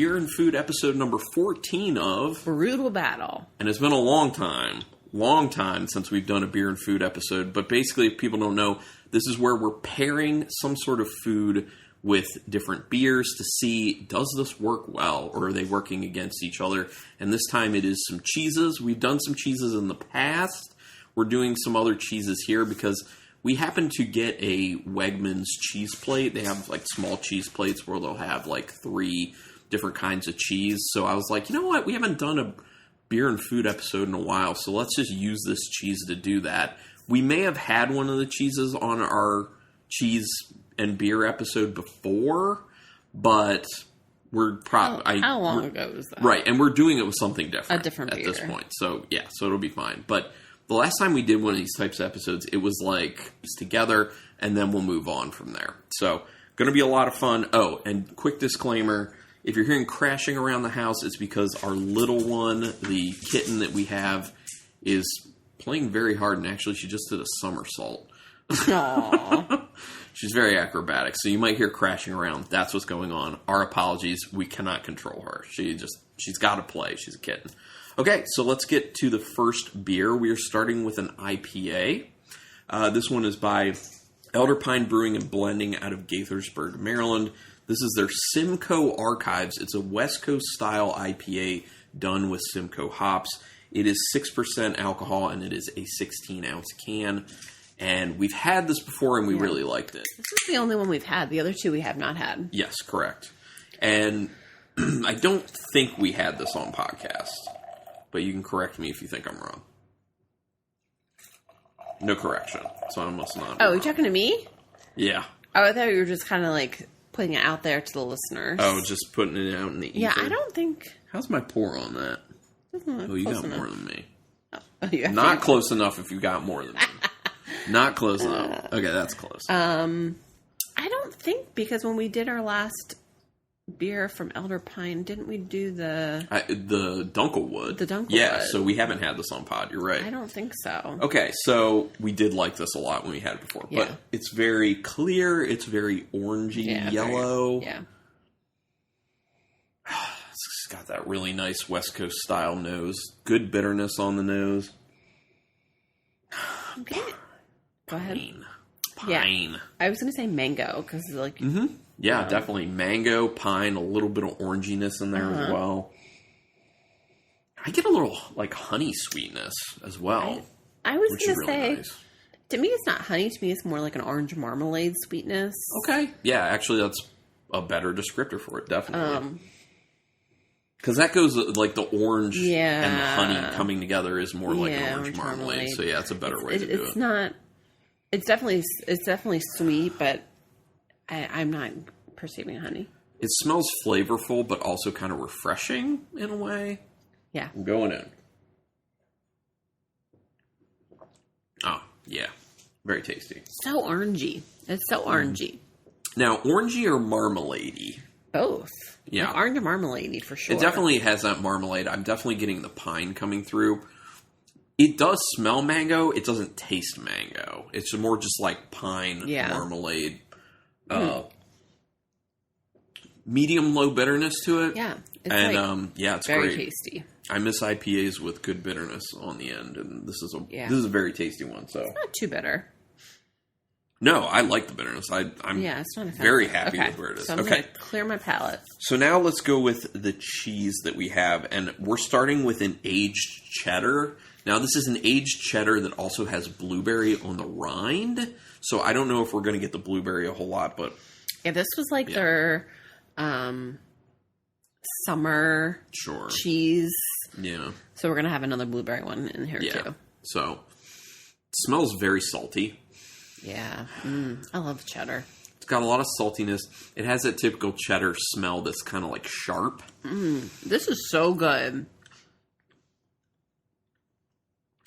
Beer and Food episode number 14 of Brutal Battle. And it's been a long time since we've done a beer and food episode. But basically, if people don't know, this is where we're pairing some sort of food with different beers to see, does this work well, or are they working against each other? And this time it is some cheeses. We've done some cheeses in the past. We're doing some other cheeses here because we happen to get a Wegmans cheese plate. They have like small cheese plates where they'll have like 3 different kinds of cheese. So I was like, you know what? We haven't done a beer and food episode in a while, so let's just use this cheese to do that. We may have had one of the cheeses on our cheese and beer episode before, but we're probably... How long ago was that? Right, and we're doing it with something different. A different beer. At this point. So, yeah, so it'll be fine. But the last time we did one of these types of episodes, it was like, it's together, and then we'll move on from there. So, going to be a lot of fun. Oh, and quick disclaimer, if you're hearing crashing around the house, it's because our little one, the kitten that we have, is playing very hard, and actually she just did a somersault. Aww. She's very acrobatic, so you might hear crashing around. That's what's going on. Our apologies. We cannot control her. She's got to play. She's a kitten. Okay, so let's get to the first beer. We are starting with an IPA. This one is by Elder Pine Brewing and Blending out of Gaithersburg, Maryland. This is their Simcoe Archives. It's a West Coast style IPA done with Simcoe hops. It is 6% alcohol, and it is a 16-ounce can. And we've had this before, and we really liked it. This is the only one we've had. The other 2 we have not had. Yes, correct. And I don't think we had this on podcast, but you can correct me if you think I'm wrong. No correction, so I must not. Oh, you're talking to me? Yeah. Oh, I thought you were just kind of like putting it out there to the listeners. Oh, just putting it out in the ether? Yeah, I don't think... How's my pour on that? Oh, you got more than me. Oh, Not close enough if you got more than me. Not close enough. Okay, that's close. I don't think, because when we did our last beer from Elder Pine, didn't we do the Dunkelwood? The Dunkelwood. Yeah, so we haven't had this on pod. You're right. I don't think so. Okay, so we did like this a lot when we had it before. Yeah. But it's very clear. It's very orangey, yellow. Yeah. It's got that really nice West Coast style nose. Good bitterness on the nose. Go ahead. Pine. Yeah. I was going to say mango, because like... Mm-hmm. Yeah, definitely. Mango, pine, a little bit of oranginess in there as well. I get a little, like, honey sweetness as well. I was going to say, nice. To me it's not honey. To me it's more like an orange marmalade sweetness. Okay. Yeah, actually that's a better descriptor for it, definitely. Because that goes, like, the orange and the honey coming together is more like an orange marmalade. So, yeah, it's a better way to do it. It's not... It's definitely sweet, but I'm not perceiving honey. It smells flavorful, but also kind of refreshing in a way. Yeah. I'm going in. Oh, yeah. Very tasty. So orangey. It's so orangey. Now, orangey or marmalade-y? Both. Yeah. Like orange and marmalade for sure. It definitely has that marmalade. I'm definitely getting the pine coming through. It does smell mango. It doesn't taste mango. It's more just like pine marmalade. Medium low bitterness to it. Yeah. It's it's very great. Tasty. I miss IPAs with good bitterness on the end, and this is a very tasty one. So it's not too bitter. No, I like the bitterness. I'm it's not very happy with where it is. So I'm going to clear my palate. So now let's go with the cheese that we have, and we're starting with an aged cheddar. Now this is an aged cheddar that also has blueberry on the rind. So I don't know if we're going to get the blueberry a whole lot, but yeah, this was like their summer cheese. Yeah. So we're going to have another blueberry one in here too. So it smells very salty. Yeah. I love cheddar. It's got a lot of saltiness. It has that typical cheddar smell that's kind of like sharp. This is so good.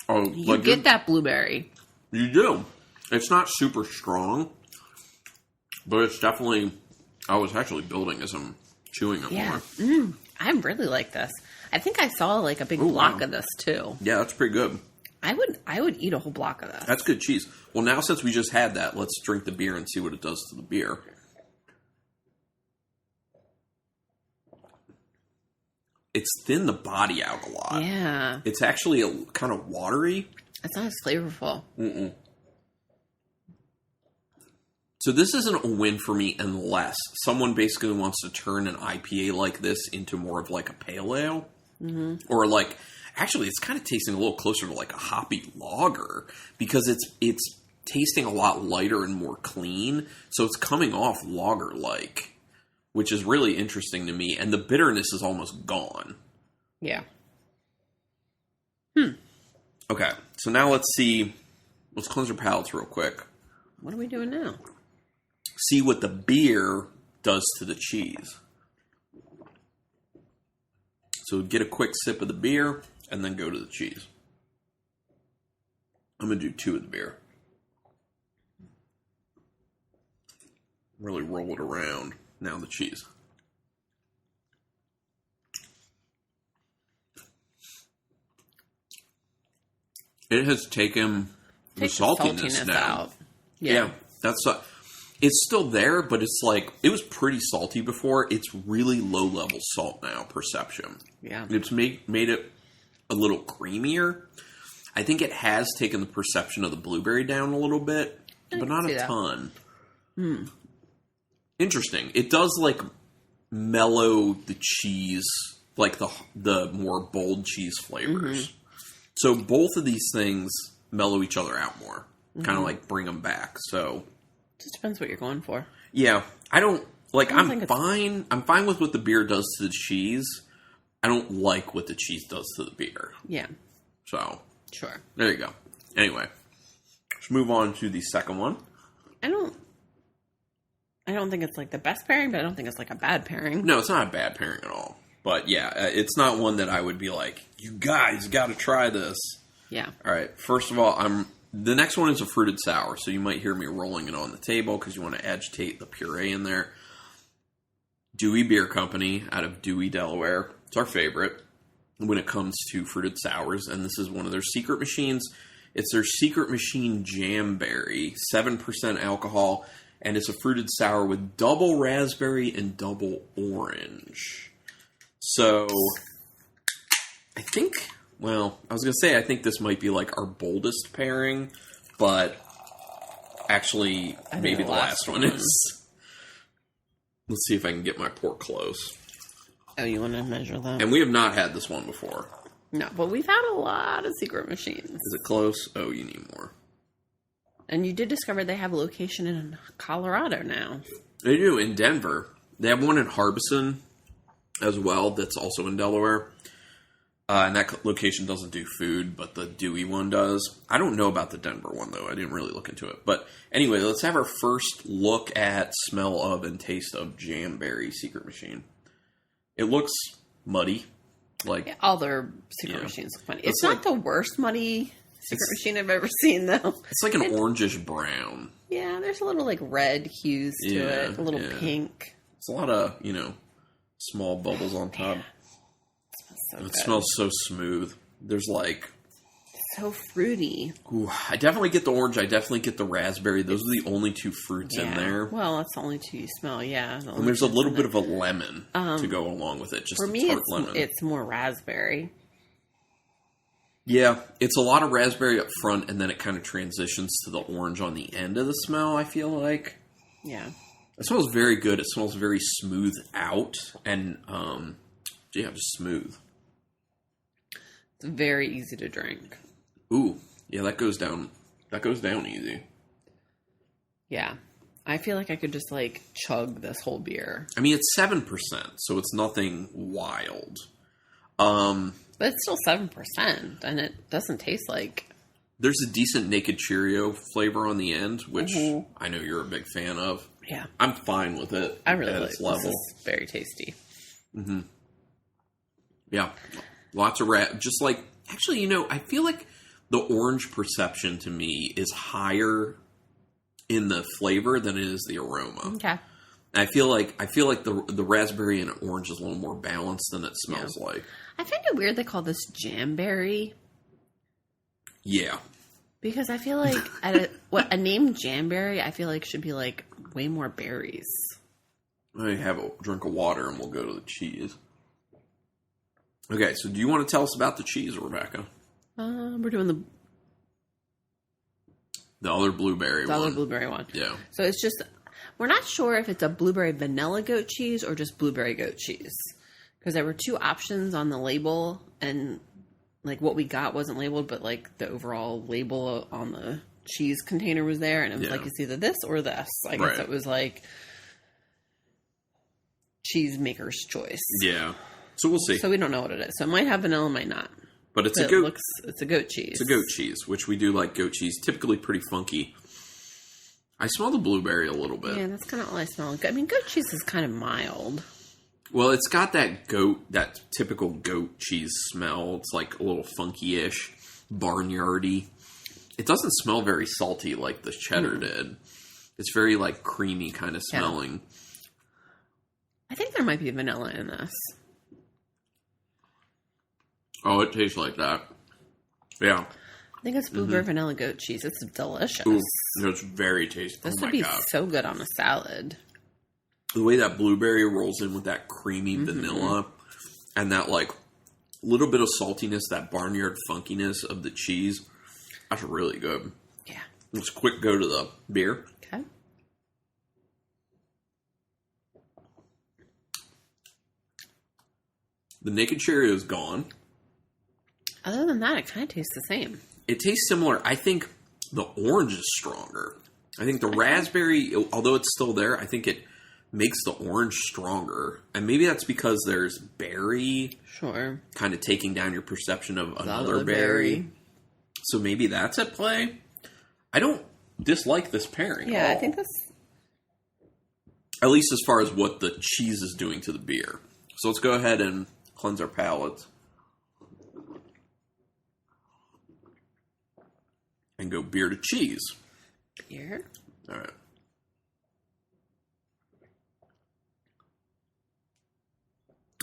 Oh, you get that blueberry. You do. It's not super strong, but it's definitely... I was actually building as I'm chewing it more. I really like this. I think I saw like a big block of this too. Yeah, that's pretty good. I would eat a whole block of this. That's good cheese. Well, now since we just had that, let's drink the beer and see what it does to the beer. it's thinned the body out a lot. Yeah. It's actually kind of watery. It's not as flavorful. Mm-mm. So this isn't a win for me unless someone basically wants to turn an IPA like this into more of like a pale ale. Mm-hmm. Or like, actually it's kind of tasting a little closer to like a hoppy lager because it's tasting a lot lighter and more clean. So it's coming off lager-like, which is really interesting to me. And the bitterness is almost gone. Yeah. Okay, so now let's cleanse our palates real quick. What are we doing now? See what the beer does to the cheese. So get a quick sip of the beer and then go to the cheese. I'm going to do 2 of the beer. Really roll it around. Now the cheese. It has taken the saltiness down. out. Yeah, that's it's still there, but it's like it was pretty salty before. It's really low level salt now. Perception. Yeah, it's made it a little creamier. I think it has taken the perception of the blueberry down a little bit, but not a ton. Interesting. It does like mellow the cheese, like the more bold cheese flavors. Mm-hmm. So both of these things mellow each other out more. Kind of like bring them back. So just depends what you're going for. Yeah, I'm fine. I'm fine with what the beer does to the cheese. I don't like what the cheese does to the beer. Yeah. So sure. There you go. Anyway, let's move on to the second one. I don't think it's like the best pairing, but I don't think it's like a bad pairing. No, it's not a bad pairing at all. But yeah, it's not one that I would be like, you guys got to try this. Yeah. All right. First of all, the next one is a fruited sour, so you might hear me rolling it on the table because you want to agitate the puree in there. Dewey Beer Company out of Dewey, Delaware. It's our favorite when it comes to fruited sours, and this is one of their secret machines. It's their secret machine Jamberry, 7% alcohol, and it's a fruited sour with double raspberry and double orange. So, I think this might be like our boldest pairing, but actually, maybe the last one is. Let's see if I can get my port close. Oh, you want to measure that? And we have not had this one before. No, but we've had a lot of secret machines. Is it close? Oh, you need more. And you did discover they have a location in Colorado now. They do, in Denver. They have one in Harbison as well that's also in Delaware. And that location doesn't do food, but the Dewey one does. I don't know about the Denver one, though. I didn't really look into it. But anyway, let's have our first look at, smell of, and taste of Jamberry Secret Machine. It looks muddy. Like all their secret machines look funny. It's not the worst muddy secret machine I've ever seen, though. It's like an orangish brown. Yeah, there's a little like red hues to it, a little pink. It's a lot of, small bubbles on top. It smells so smooth. There's like... So fruity. Ooh, I definitely get the orange. I definitely get the raspberry. Those are the only two fruits in there. Well, that's the only two you smell, yeah. And there's a little bit of a lemon to go along with it. Just for me, tart lemon. It's more raspberry. Yeah, it's a lot of raspberry up front, and then it kind of transitions to the orange on the end of the smell, I feel like. Yeah. It smells very good. It smells very smooth out, and, just smooth. It's very easy to drink. Ooh, yeah, that goes down easy. Yeah. I feel like I could just, chug this whole beer. I mean, it's 7%, so it's nothing wild. But it's still 7%, and it doesn't taste like... There's a decent Naked Cheerio flavor on the end, which I know you're a big fan of. Yeah. I'm fine with it. I really like its level. This is very tasty. Mm-hmm. Yeah. Lots of just like... Actually, I feel like the orange perception to me is higher in the flavor than it is the aroma. Okay. I feel like the raspberry and orange is a little more balanced than it smells like. I find it weird they call this Jamberry. Yeah. Because I feel like a name Jamberry, I feel like should be like way more berries. I have a drink of water and we'll go to the cheese. Okay, so do you want to tell us about the cheese, Rebecca? We're doing the other blueberry one. The other blueberry one. Yeah. So it's just, we're not sure if it's a blueberry vanilla goat cheese or just blueberry goat cheese. Because there were 2 options on the label, and like what we got wasn't labeled, but like the overall label on the cheese container was there, and it was like, it's either this or this. I guess it was like cheesemaker's choice. Yeah. So we'll see. So we don't know what it is. So it might have vanilla, might not. But it's it's a goat cheese. It's a goat cheese, which we do like goat cheese. Typically pretty funky. I smell the blueberry a little bit. Yeah, that's kind of all I smell. I mean, goat cheese is kind of mild. Well, it's got that typical goat cheese smell. It's like a little funky-ish, barnyardy. It doesn't smell very salty like the cheddar did. It's very like creamy kind of smelling. I think there might be vanilla in this. Oh, it tastes like that. Yeah. I think it's blueberry vanilla goat cheese. It's delicious. Ooh, it's very tasty. This would be so good on a salad. The way that blueberry rolls in with that creamy vanilla and that like little bit of saltiness, that barnyard funkiness of the cheese, that's really good. Yeah. Let's quick go to the beer. Okay. The naked cherry is gone. Other than that, it kind of tastes the same. It tastes similar. I think the orange is stronger. I think the raspberry, although it's still there, I think it makes the orange stronger. And maybe that's because there's berry. Sure. Kind of taking down your perception of another berry. So maybe that's at play. I don't dislike this pairing at all. I think that's... At least as far as what the cheese is doing to the beer. So let's go ahead and cleanse our palates. And go beer to cheese. Beer. All right.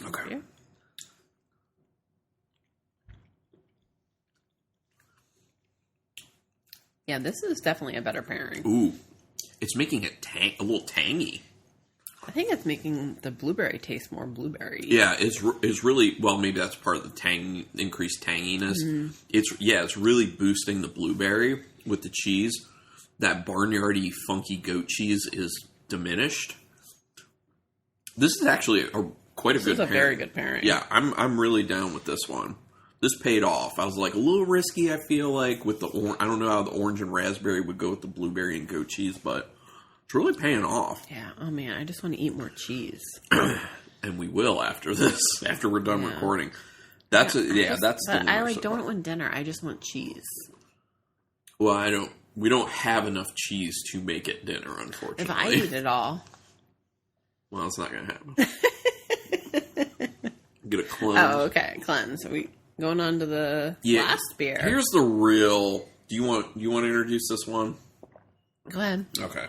Okay. Beer. Yeah, this is definitely a better pairing. Ooh. It's making it a little tangy. I think it's making the blueberry taste more blueberry. Yeah, it's really, well, maybe that's part of the increased tanginess. Mm-hmm. It's really boosting the blueberry with the cheese. That barnyardy, funky goat cheese is diminished. This is actually quite a good pairing. This is a very good pairing. Yeah, I'm really down with this one. This paid off. I was like a little risky, I feel like, with the orange. I don't know how the orange and raspberry would go with the blueberry and goat cheese, but it's really paying off. Yeah. Oh, man. I just want to eat more cheese. And we will after this, after we're done recording. That's that's. But I don't want dinner. I just want cheese. Well, we don't have enough cheese to make it dinner, unfortunately. If I eat it all. Well, it's not going to happen. Get a cleanse. Oh, okay. Cleanse. Are we going on to the last beer? Here's the real... Do you want to introduce this one? Go ahead. Okay.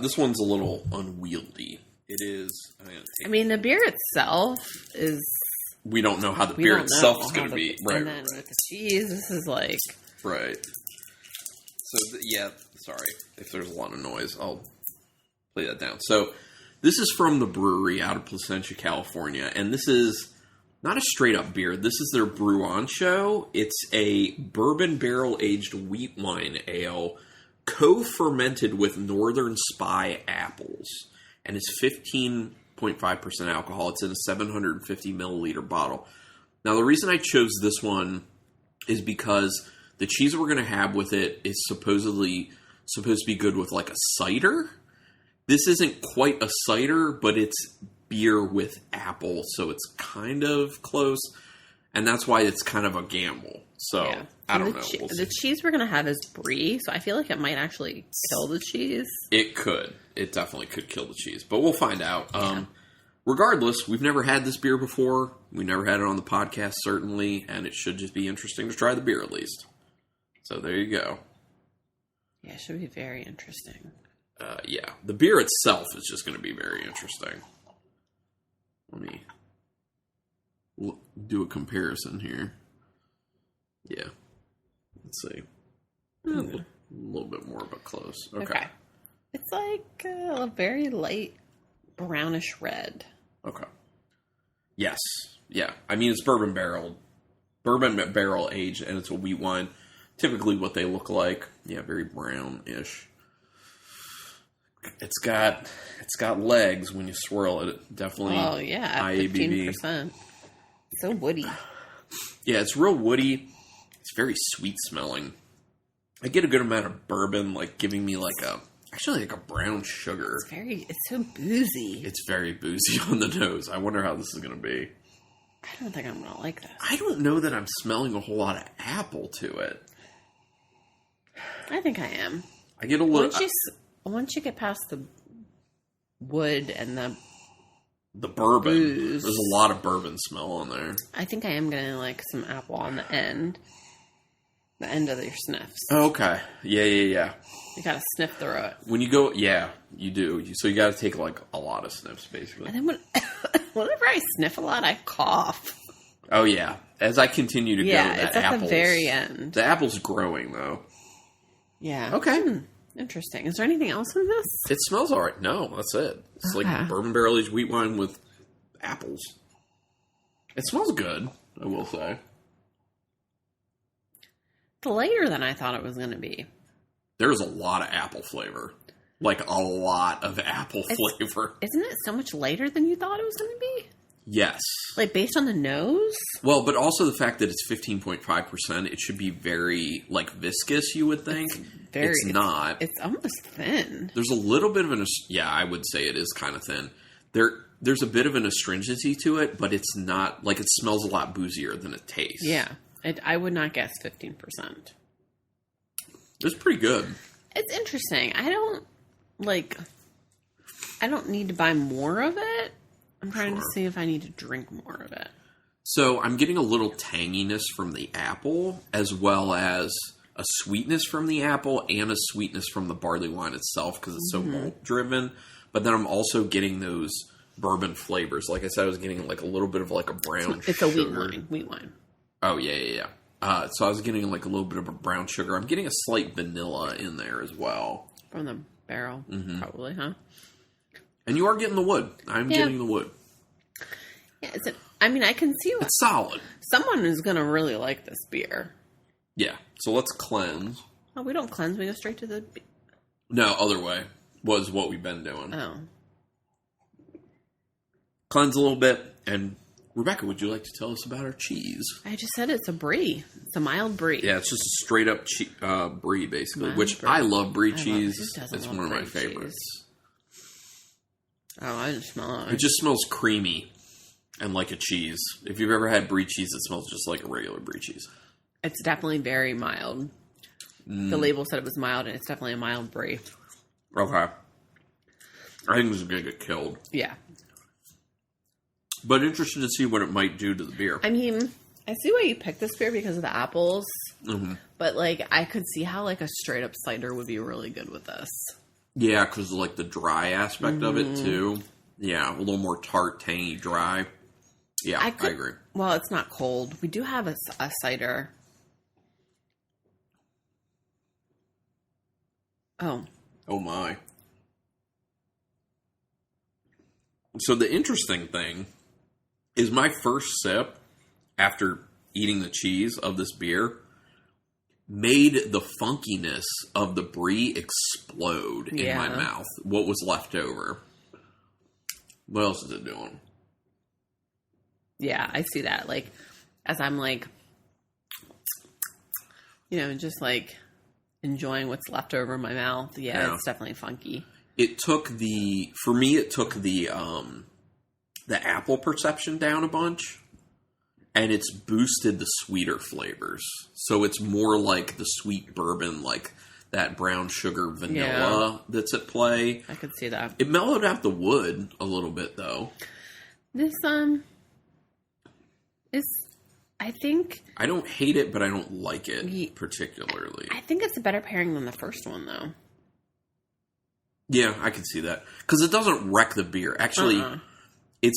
This one's a little unwieldy. It is... I mean, the beer itself is... We don't know how the beer itself is going to be. Right. And then with the cheese, this is like... Right. So, sorry if there's a lot of noise. I'll play that down. So, this is from the brewery out of Placentia, California. And this is not a straight-up beer. This is their brew-on show. It's a bourbon barrel-aged wheat wine ale co-fermented with Northern Spy apples. And it's 15.5% alcohol. It's in a 750 milliliter bottle. Now, the reason I chose this one is because the cheese we're going to have with it is supposed to be good with like a cider. This isn't quite a cider, but it's beer with apple, so it's kind of close. And that's why it's kind of a gamble. So, yeah. I don't know. The cheese we're going to have is brie, so I feel like it might actually kill the cheese. It could. It definitely could kill the cheese, but we'll find out. Yeah. Regardless, we've never had this beer before. We never had it on the podcast, certainly, and it should just be interesting to try the beer at least. So there you go. Yeah, it should be very interesting. Yeah, the beer itself is just going to be very interesting. Let me do a comparison here. Yeah. Let's see. A little bit more, but close. Okay. It's like a very light brownish red. Okay. Yes. Yeah. I mean, it's bourbon barrel aged, and it's a wheat wine. Typically what they look like. Yeah, very brownish. It's got legs when you swirl it. Definitely. Oh, yeah. At IABV. 15%. So woody. Yeah, it's real woody. It's very sweet smelling. I get a good amount of bourbon, like giving me like a brown sugar. It's so boozy. It's very boozy on the nose. I wonder how this is going to be. I don't think I'm going to like this. I don't know that I'm smelling a whole lot of apple to it. I think I am. I get a little... Once you get past the wood and the bourbon. booze, there's a lot of bourbon smell on there. I think I am going to like some apple on the end. The end of your sniffs. Okay. Yeah. You got to sniff through it. When you go... Yeah, you do. So you got to take like a lot of sniffs, basically. And then whenever I sniff a lot, I cough. Oh, yeah. As I continue to go, it's at the very end. The apple's growing, though. Yeah. Okay. Interesting. Is there anything else in this? It smells all right. No, that's it. It's like bourbon barrel aged wheat wine with apples. It smells good, I will say. It's lighter than I thought it was going to be. There's a lot of apple flavor. Like a lot of apple flavor. Isn't it so much lighter than you thought it was going to be? Yes. Like based on the nose? Well, but also the fact that it's 15.5%, it should be very, like, viscous, you would think. It's not. It's almost thin. There's a little bit of I would say it is kind of thin. There's a bit of an astringency to it, but it's not, like, it smells a lot boozier than it tastes. Yeah. I would not guess 15%. It's pretty good. It's interesting. I don't need to buy more of it. I'm trying to see if I need to drink more of it. So I'm getting a little tanginess from the apple, as well as a sweetness from the apple and a sweetness from the barley wine itself because it's so malt driven. But then I'm also getting those bourbon flavors. Like I said, I was getting like a little bit of like a brown sugar. It's a wheat wine. Oh, yeah. So I was getting like a little bit of a brown sugar. I'm getting a slight vanilla in there as well. From the barrel, probably, huh? And you are getting the wood. I'm getting the wood. Yeah, I can see it's solid. Someone is going to really like this beer. Yeah. So let's cleanse. Oh, we don't cleanse. We go straight to the... No, other way was what we've been doing. Oh. Cleanse a little bit. And Rebecca, would you like to tell us about our cheese? I just said it's a brie. It's a mild brie. Yeah, it's just a straight up brie, basically. Mild which brie. I love brie cheese. It's one of my favorites. Oh, I didn't smell it. It just smells creamy and like a cheese. If you've ever had brie cheese, it smells just like a regular brie cheese. It's definitely very mild. The label said it was mild, and it's definitely a mild brie. Okay. I think this is going to get killed. Yeah. But interested to see what it might do to the beer. I mean, I see why you picked this beer because of the apples. Mm-hmm. But, like, I could see how, like, a straight-up cider would be really good with this. Yeah, because of, like, the dry aspect of it, too. Yeah, a little more tart, tangy, dry. Yeah, I agree. Well, it's not cold. We do have a cider. Oh. Oh, my. So the interesting thing is my first sip after eating the cheese of this beer made the funkiness of the brie explode in my mouth. What was left over. What else is it doing? Yeah, I see that. Like, as I'm like, just like enjoying what's left over in my mouth. Yeah, it's definitely funky. It took the apple perception down a bunch, and it's boosted the sweeter flavors. So it's more like the sweet bourbon, like that brown sugar vanilla that's at play. I could see that. It mellowed out the wood a little bit, though. This is, I think... I don't hate it, but I don't like it particularly. I think it's a better pairing than the first one, though. Yeah, I can see that. Because it doesn't wreck the beer. Actually, it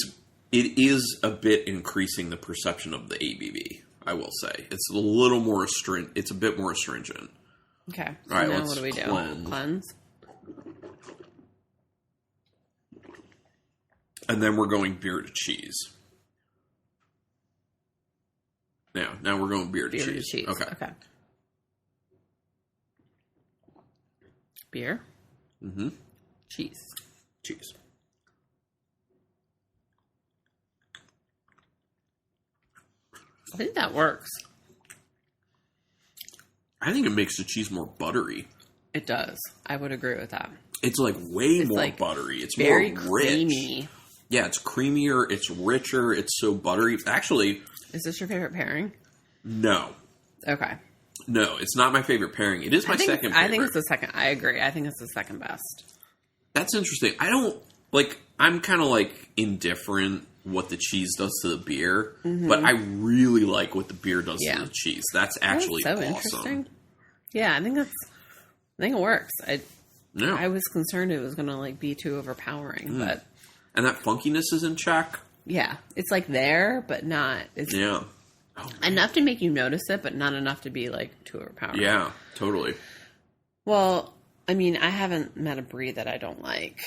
is a bit increasing the perception of the ABV, I will say. It's a little more astringent. It's a bit more astringent. Okay. So all right, now let's what do we do? Cleanse. And then we're going beer to cheese. Yeah. Now we're going beer to Beer cheese. to cheese. Okay. Beer. Mm-hmm. Cheese. Cheese. I think that works. I think it makes the cheese more buttery. It does. I would agree with that. It's like way more like buttery. It's very more rich. creamy. Yeah, it's creamier. It's richer. It's so buttery. Actually, is this your favorite pairing? No. Okay. No, it's not my favorite pairing. It is my second favorite. I think it's the second. I agree. I think it's the second best. That's interesting. I don't, like, I'm kind of, like, indifferent what the cheese does to the beer, but I really like what the beer does to the cheese. That's actually so awesome. Interesting. Yeah, I think it works. I was concerned it was going to, like, be too overpowering, but... And that funkiness is in check. Yeah. It's, like, there, but not... It's enough to make you notice it, but not enough to be, like, too overpowering. Yeah, totally. Well, I mean, I haven't met a brie that I don't like.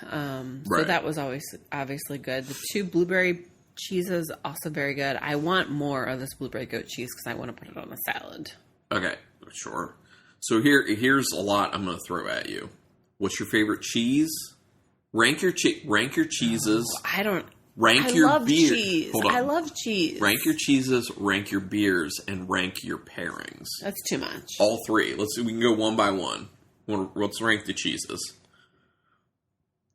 So that was always obviously good. The 2 blueberry cheeses, also very good. I want more of this blueberry goat cheese because I want to put it on a salad. Okay, sure. So here's a lot I'm going to throw at you. What's your favorite cheese? Rank your cheeses. Oh, I don't... Rank your beers. Cheese. Hold on. I love cheese. Rank your cheeses, rank your beers, and rank your pairings. That's too much. All 3. We can go one by one. Let's rank the cheeses.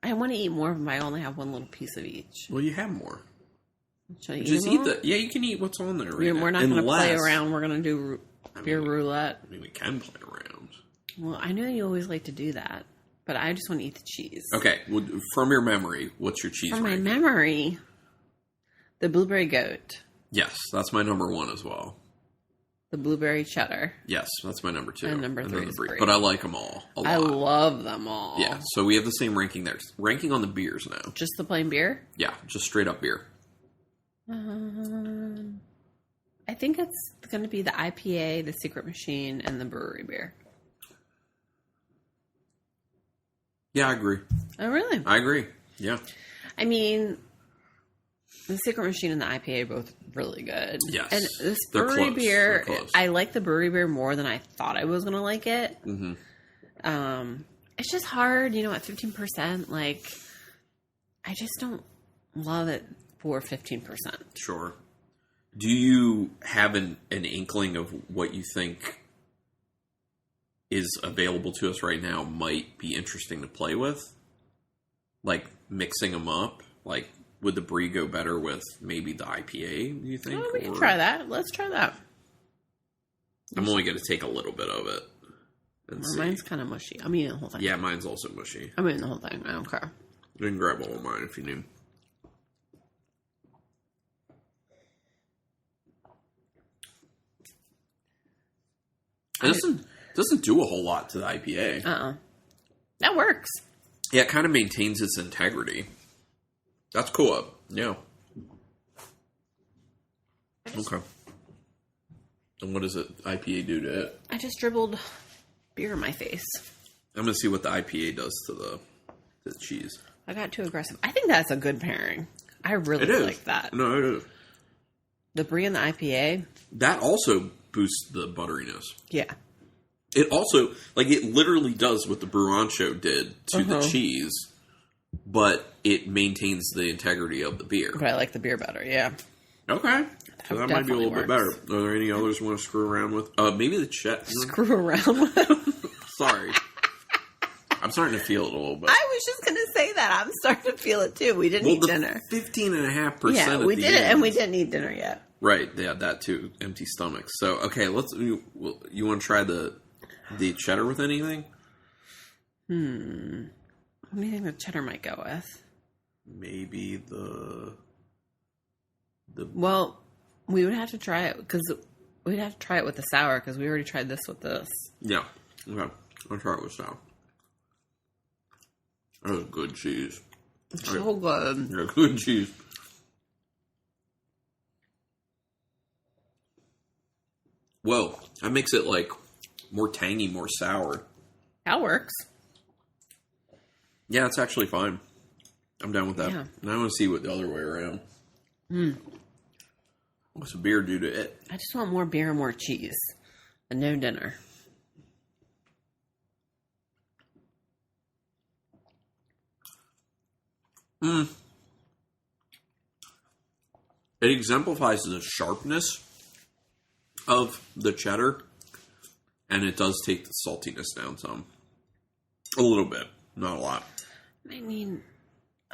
I want to eat more of them. I only have one little piece of each. Well, you have more. Should I Just eat Yeah, you can eat what's on there. Right now. We're not going to play around. We're going to do beer roulette. I mean, we can play around. Well, I know you always like to do that, but I just want to eat the cheese. Okay, well, from your memory, what's your cheese? From ranking? my memory, the blueberry goat. Yes, that's my number 1 as well. The blueberry cheddar. Yes, that's my number 2. And number 3 is brie. But I like them all a lot. I love them all. Yeah, so we have the same ranking there. Ranking on the beers now. Just the plain beer? Yeah, just straight up beer. I think it's going to be the IPA, the Secret Machine, and the brewery beer. Yeah, I agree. Oh, really? I agree. Yeah. I mean, the Secret Machine and the IPA are both really good. Yes. And this brewery beer, close. I like the brewery beer more than I thought I was going to like it. Mm-hmm. It's just hard, at 15%. Like, I just don't love it for 15%. Sure. Do you have an inkling of what you think is available to us right now might be interesting to play with? Like, mixing them up? Like, would the brie go better with maybe the IPA, do you think? Oh, we can try that. Let's try that. I'm only going to take a little bit of it. Mine's kind of mushy. I'm eating the whole thing. Yeah, mine's also mushy. I'm eating the whole thing. I don't care. You can grab all of mine if you need. It doesn't do a whole lot to the IPA. That works. Yeah, it kind of maintains its integrity. That's cool. Yeah. Okay. And what does it IPA do to it? I just dribbled beer in my face. I'm going to see what the IPA does to the cheese. I got too aggressive. I think that's a good pairing. I really like that. No, it is. The brie and the IPA. That also boosts the butteriness. Yeah. It also, it literally does what the Bruancho did to the cheese, but it maintains the integrity of the beer. But I like the beer better, yeah. Okay. So that might be a little bit better. Are there any others you want to screw around with? Maybe the cheddar. Screw around with? Sorry. I'm starting to feel it a little bit. I was just going to say that. I'm starting to feel it, too. We didn't eat dinner. 15.5%. Yeah, we did it, and we didn't eat dinner yet. Right. Yeah, that too. Empty stomachs. So, okay, you want to try the cheddar with anything? What do you think the cheddar might go with? Maybe the. Well, we would have to try it because we'd have to try it with the sour because we already tried this with this. Yeah. Okay. I'll try it with sour. That was good cheese. It's so good. Yeah, good cheese. Whoa. That makes it more tangy, more sour. That works. Yeah, it's actually fine. I'm down with that. Yeah. Now I want to see what the other way around. What's a beer do to it? I just want more beer and more cheese. And no dinner. It exemplifies the sharpness of the cheddar. And it does take the saltiness down some. A little bit. Not a lot. I need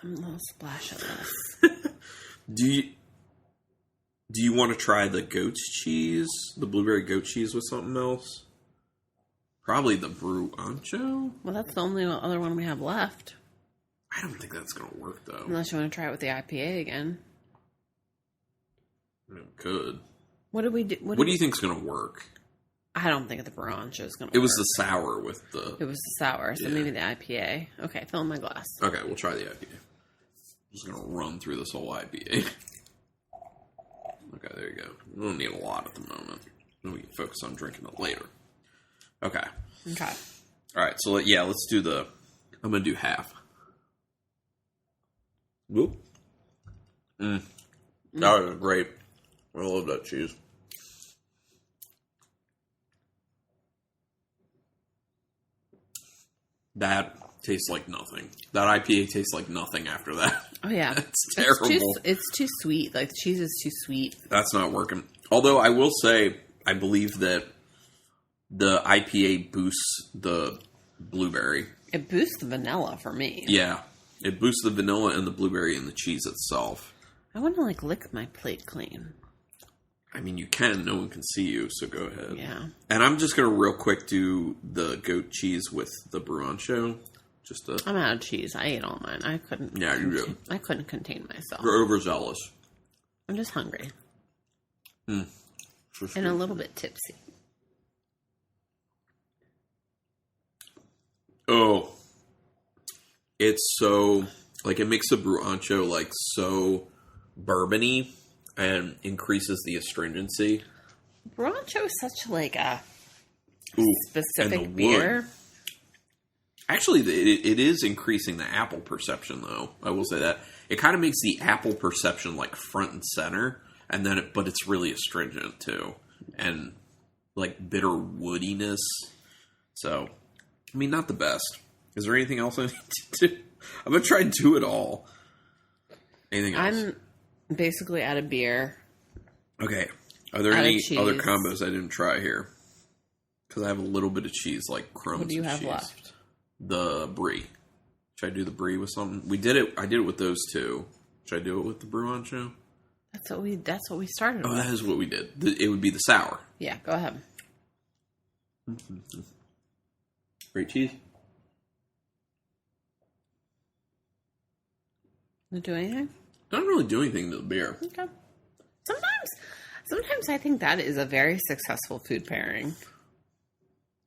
a little splash of this. Do you want to try the goat's cheese? The blueberry goat cheese with something else? Probably the Brew Ancho? Well, that's the only other one we have left. I don't think that's going to work, though. Unless you want to try it with the IPA again. It could. What do we do? What do you think's going to work? I don't think the Branch is going to work. It was the sour with the... It was the sour, so maybe the IPA. Okay, fill in my glass. Okay, we'll try the IPA. I'm just going to run through this whole IPA. Okay, there you go. We don't need a lot at the moment. Then we can focus on drinking it later. Okay. Okay. All right, so let's do the... I'm going to do half. Whoop. That was great. I love that cheese. That tastes like nothing. That IPA tastes like nothing after that. Oh, yeah. It's terrible. It's too sweet. Like, the cheese is too sweet. That's not working. Although, I will say, I believe that the IPA boosts the blueberry. It boosts the vanilla for me. Yeah. It boosts the vanilla and the blueberry and the cheese itself. I want to, lick my plate clean. I mean, you can. No one can see you, so go ahead. Yeah. And I'm just going to real quick do the goat cheese with the Brew Ancho. I'm out of cheese. I ate all mine. I couldn't. Yeah, you do. I couldn't contain myself. You're overzealous. I'm just hungry. For sure. And a little bit tipsy. Oh. It's so... it makes the Brew Ancho, so bourbony and increases the astringency. Brancho is such a Ooh, specific beer. Wood. Actually, it is increasing the apple perception, though. I will say that. It kind of makes the apple perception, front and center, and then but it's really astringent, too. And, bitter woodiness. So, I mean, not the best. Is there anything else I need to do? I'm going to try and do it all. Anything else? I'm basically out of beer. Okay. Are there any other combos I didn't try here? Because I have a little bit of cheese, crumbs. What do you have cheese. left? The brie. Should I do the brie with something? I did it with those two. Should I do it with the Brew Ancho? That's what we started with. Oh, that is what we did. It would be the sour. Yeah, go ahead. Great cheese. Did it do anything? Don't really do anything to the beer. Okay. Sometimes I think that is a very successful food pairing.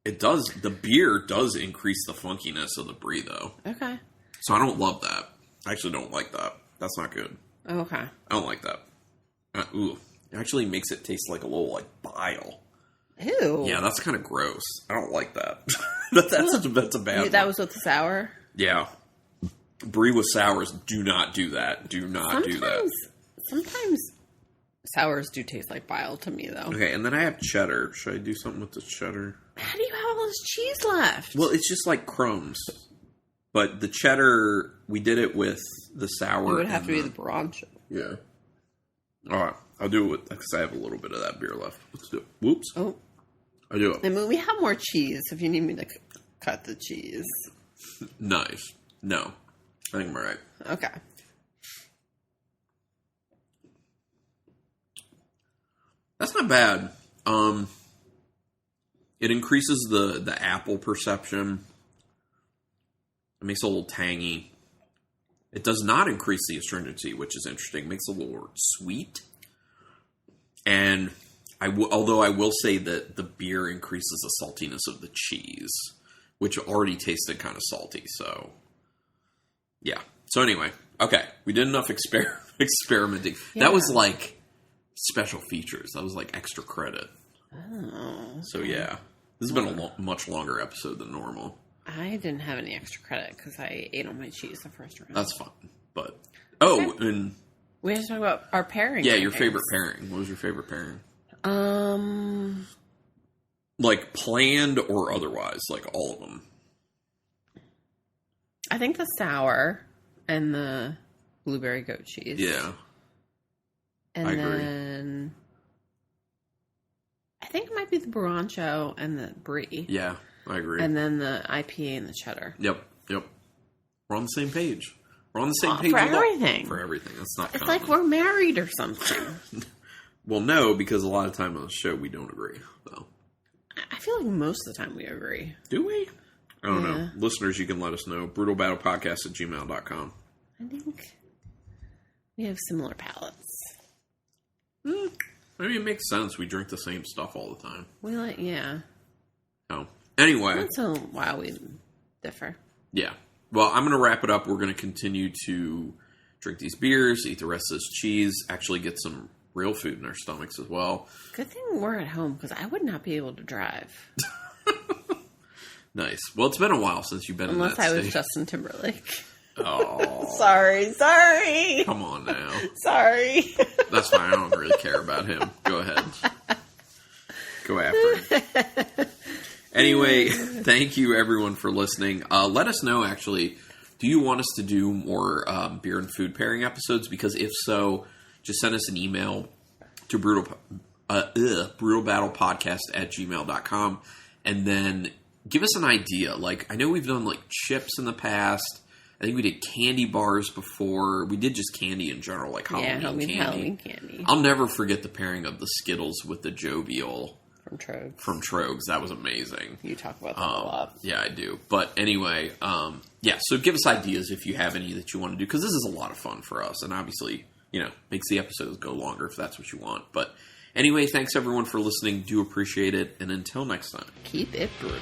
It does. The beer does increase the funkiness of the brie, though. Okay. So I don't love that. I actually don't like that. That's not good. Okay. I don't like that. Ooh. It actually makes it taste like a little, bile. Ew. Yeah, that's kind of gross. I don't like that. that's a bad one. That was with the sour? Yeah. Brie with sours, do not do that. Do not do that. Sometimes sours do taste like bile to me, though. Okay, and then I have cheddar. Should I do something with the cheddar? How do you have all this cheese left? Well, it's just like crumbs. But the cheddar, we did it with the sour. It would have to be the Branch. Yeah. All right. I'll do it with, because I have a little bit of that beer left. Let's do it. Whoops. Oh. I'll do it. I mean, we have more cheese if you need me to cut the cheese. Nice. No. I think I'm all right. Okay. That's not bad. It increases the apple perception. It makes it a little tangy. It does not increase the astringency, which is interesting. It makes it a little more sweet. And although I will say that the beer increases the saltiness of the cheese, which already tasted kind of salty. So, yeah. So anyway, okay. We did enough experimenting. Yeah. That was special features. That was extra credit. Oh. So yeah. This has been a much longer episode than normal. I didn't have any extra credit because I ate all my cheese the first round. That's fine. But, and We have to talk about our pairing. Yeah, your favorite pairing. What was your favorite pairing? Like planned or otherwise, like all of them. I think the sour and the blueberry goat cheese. Yeah. And I agree. then I think it might be the Brancho and the brie. Yeah, I agree. And then the IPA and the cheddar. Yep. We're on the same page. We're on the same page for everything. For everything. That's not It's common. like we're married or something. Well, no, because a lot of time on the show we don't agree. So. I feel like most of the time we agree. Do we? I don't know. Listeners, you can let us know. brutalbattlepodcast@gmail.com. I think we have similar palates. I mean, it makes sense. We drink the same stuff all the time. We like, yeah. Oh. Anyway. Once in a while we differ. Yeah. Well, I'm going to wrap it up. We're going to continue to drink these beers, eat the rest of this cheese, actually get some real food in our stomachs as well. Good thing we're at home, because I would not be able to drive. Nice. Well, it's been a while since you've been Unless in that I was state. Justin Timberlake. Oh. Sorry. Come on now. Sorry. That's fine. I don't really care about him. Go ahead. Go after him. Anyway, thank you everyone for listening. Let us know, actually, do you want us to do more beer and food pairing episodes? Because if so, just send us an email to brutalbattlepodcast@gmail.com and then give us an idea. Like, I know we've done like chips in the past. I think we did candy bars before. We did just candy in general, like Halloween candy. I'll never forget the pairing of the Skittles with the Jovial from Trogs. That was amazing. You talk about that a lot. Yeah, I do. But anyway, so give us ideas if you have any that you want to do, because this is a lot of fun for us, and obviously, makes the episodes go longer if that's what you want. But anyway, thanks everyone for listening. Do appreciate it, and until next time. Keep it brutal.